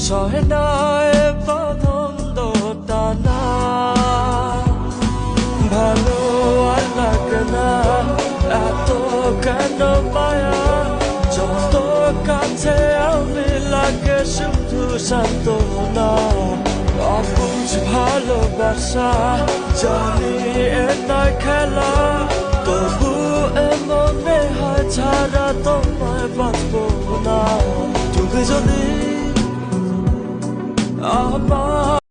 সহে না এ বাঁধন টানা ভালো আর লাগে না এত কেন মায়া যত কাছে আমি লাগে শুধু সান্ত্বনা অবুঝ ভালোবাসা জানি এ নয় খেলা তবু এ মনে হয় ছাড়া তোমায় বাঁচবো না তুমি যদি আমার